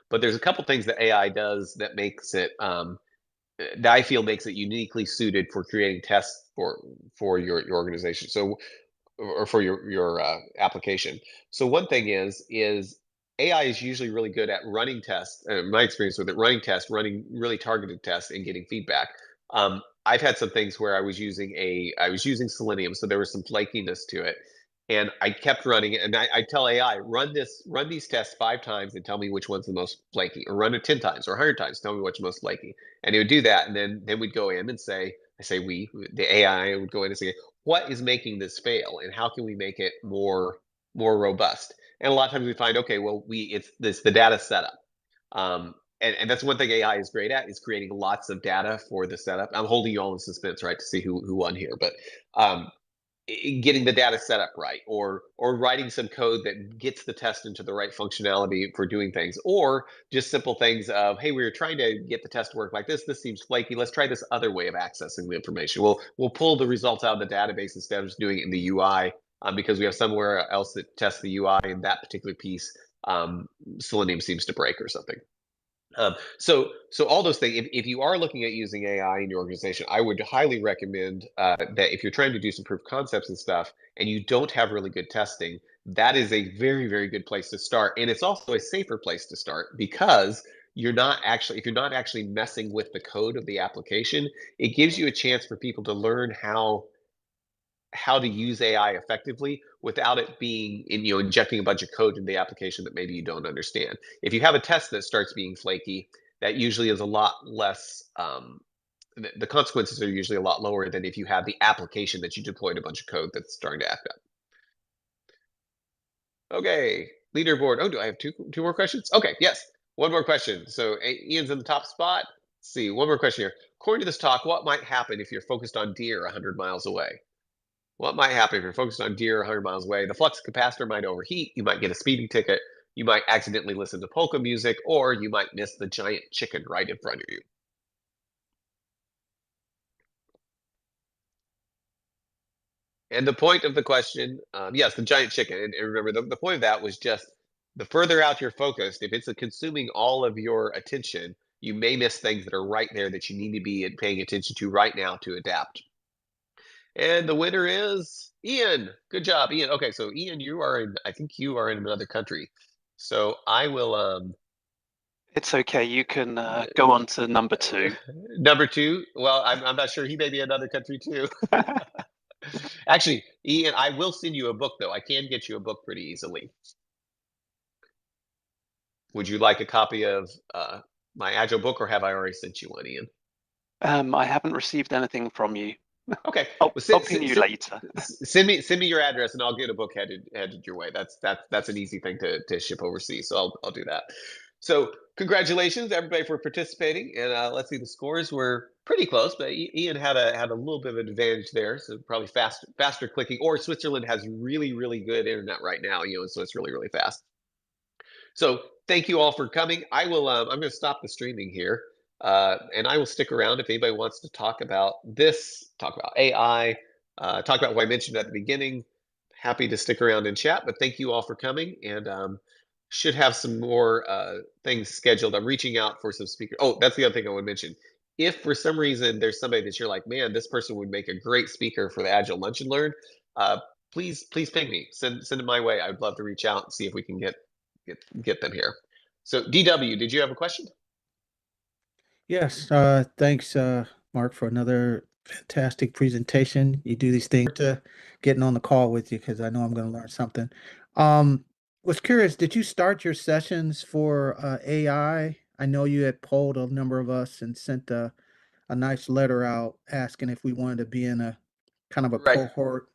But there's a couple things that AI does that makes it that I feel makes it uniquely suited for creating tests for your organization. So or for your application. So one thing is AI is usually really good at running tests. My experience with it, running tests, running really targeted tests, and getting feedback. I've had some things where I was using Selenium, so there was some flakiness to it, and I kept running it. And I tell AI, run these tests 5 times and tell me which one's the most flaky, or run it 10 times or 100 times, tell me which most flaky. And it would do that, and then we'd go in and say, the AI would go in and say, what is making this fail, and how can we make it more robust? And a lot of times we find, okay, well, it's the data setup. And that's one thing AI is great at, is creating lots of data for the setup. I'm holding you all in suspense, right, to see who won here, but getting the data set up right, or writing some code that gets the test into the right functionality for doing things, or just simple things of, hey, we were trying to get the test to work like this seems flaky, let's try this other way of accessing the information. We'll pull the results out of the database instead of just doing it in the UI, because we have somewhere else that tests the UI, and that particular piece Selenium seems to break or something. So all those things, if you are looking at using AI in your organization, I would highly recommend that if you're trying to do some proof of concepts and stuff, and you don't have really good testing, that is a very, very good place to start. And it's also a safer place to start, because if you're not actually messing with the code of the application, it gives you a chance for people to learn how to use AI effectively without it being injecting a bunch of code into the application that maybe you don't understand. If you have a test that starts being flaky, that usually is a lot less. The consequences are usually a lot lower than if you have the application that you deployed a bunch of code that's starting to act up. Okay, leaderboard. Oh, do I have two more questions? Okay, yes, one more question. So Ian's in the top spot. Let's see, one more question here. According to this talk, what might happen if you're focused on deer 100 miles away? What might happen if you're focused on deer 100 miles away? The flux capacitor might overheat. You might get a speeding ticket. You might accidentally listen to polka music, or you might miss the giant chicken right in front of you. And the point of the question, yes, the giant chicken. And remember, the point of that was just the further out you're focused, if it's consuming all of your attention, you may miss things that are right there that you need to be paying attention to right now to adapt. And the winner is Ian. Good job, Ian. Okay, so Ian, I think you are in another country. So I will, It's okay. You can go on to number 2. number 2. Well, I'm not sure. He may be in another country too. Actually, Ian, I will send you a book though. I can get you a book pretty easily. Would you like a copy of my Agile book, or have I already sent you one, Ian? I haven't received anything from you. Okay, I'll well, ping you later. send me your address, and I'll get a book headed your way. That's an easy thing to ship overseas, so I'll do that. So congratulations, everybody, for participating. And let's see, the scores were pretty close, but Ian had a little bit of an advantage there. So probably faster clicking. Or Switzerland has really good internet right now, so it's really fast. So thank you all for coming. I will. I'm going to stop the streaming here, and I will stick around if anybody wants to talk about this, talk about AI, talk about what I mentioned at the beginning. Happy to stick around and chat. But thank you all for coming, and should have some more things scheduled. I'm reaching out for some speakers. Oh, that's the other thing I would mention. If for some reason there's somebody that you're like, man, this person would make a great speaker for the Agile Lunch and Learn, please ping me. Send it my way. I'd love to reach out and see if we can get them here. So DW, did you have a question? Yes, thanks, Mark, for another fantastic presentation. You do these things to getting on the call with you because I know I'm going to learn something. Was curious, did you start your sessions for AI? I know you had polled a number of us and sent a nice letter out asking if we wanted to be in a kind of a Right. cohort.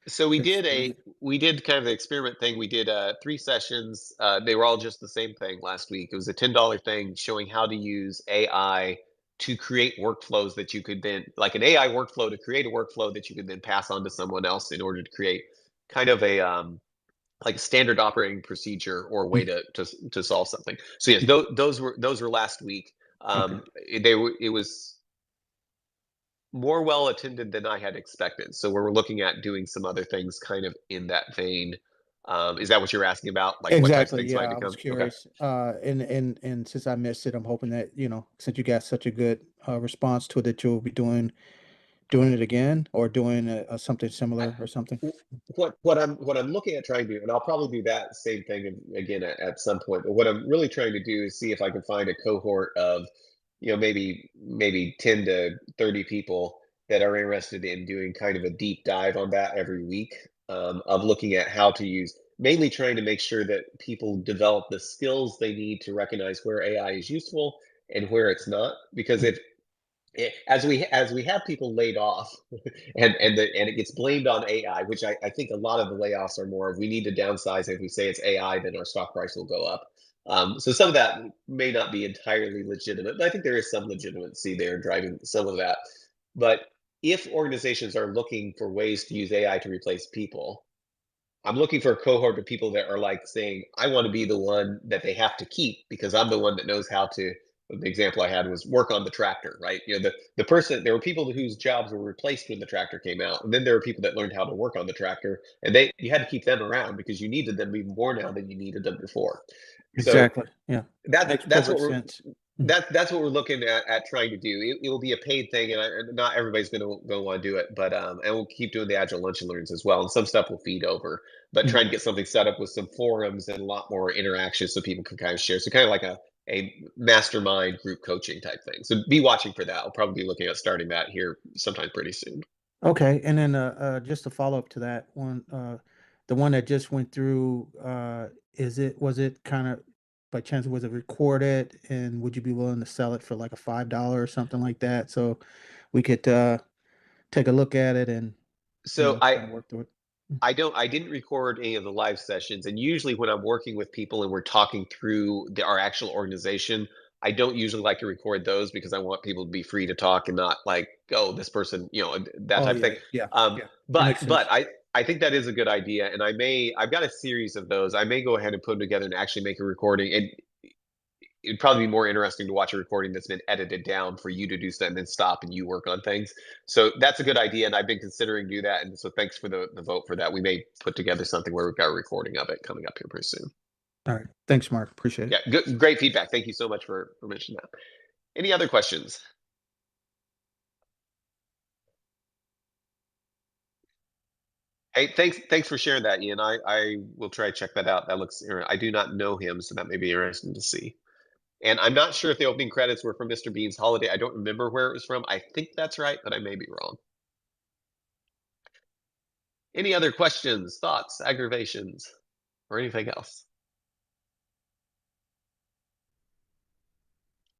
So we did experiment. kind of the experiment thing. We did 3 sessions. They were all just the same thing last week. It was a $10 thing showing how to use AI to create workflows that you could then, like an AI workflow, to create a workflow that you could then pass on to someone else in order to create kind of a like a standard operating procedure or a way to solve something. So yes, those were last week. Okay. It was more well attended than I had expected. So we're looking at doing some other things kind of in that vein. Is that what you're asking about? Like what types of Exactly. things might Yeah, I was become? Okay. curious. And since I missed it, I'm hoping that, since you got such a good response to it, that you'll be doing it again or doing something I, similar or something. what I'm looking at trying to do, and I'll probably do that same thing again at some point. But what I'm really trying to do is see if I can find a cohort of, maybe 10 to 30 people that are interested in doing kind of a deep dive on that every week, of looking at how to use, mainly trying to make sure that people develop the skills they need to recognize where AI is useful and where it's not. Because if as we have people laid off, and it gets blamed on AI, which I think a lot of the layoffs are more of, we need to downsize. If we say it's AI, then our stock price will go up. So some of that may not be entirely legitimate, but I think there is some legitimacy there driving some of that. But if organizations are looking for ways to use AI to replace people, I'm looking for a cohort of people that are like saying, I want to be the one that they have to keep because I'm the one that knows how to. The example I had was work on the tractor, right? The person, there were people whose jobs were replaced when the tractor came out. And then there were people that learned how to work on the tractor, and you had to keep them around because you needed them even more now than you needed them before. So Exactly. Yeah. that's Makes that's what perfect we're sense. Mm. that's what we're looking at trying to do. It will be a paid thing, and not everybody's going to want to do it, but and we'll keep doing the Agile Lunch and Learns as well, and some stuff will feed over. But Mm. trying to get something set up with some forums and a lot more interaction so people can kind of share. So kind of like a mastermind group coaching type thing. So be watching for that. I'll probably be looking at starting that here sometime pretty soon. Okay. And then just to follow up to that one, the one that just went through, was it kind of by chance, was it recorded, and would you be willing to sell it for like a $5 or something like that? So we could take a look at it and, So kind of work through it. I didn't record any of the live sessions, and usually when I'm working with people and we're talking through our actual organization, I don't usually like to record those because I want people to be free to talk and not like, oh, this person, that Oh type of yeah, thing. yeah, Um, yeah. It but makes sense. I think that is a good idea, and I've got a series of those. I may go ahead and put them together and actually make a recording. And it'd probably be more interesting to watch a recording that's been edited down for you to do something and then stop and you work on things. So that's a good idea, and I've been considering do that. And so thanks for the vote for that. We may put together something where we've got a recording of it coming up here pretty soon. All right. Thanks, Mark. Appreciate it. Yeah, good, great feedback. Thank you so much for mentioning that. Any other questions? Hey, thanks for sharing that, Ian. I will try to check that out. That looks, I do not know him, so that may be interesting to see. And I'm not sure if the opening credits were from Mr. Bean's Holiday. I don't remember where it was from. I think that's right, but I may be wrong. Any other questions, thoughts, aggravations, or anything else?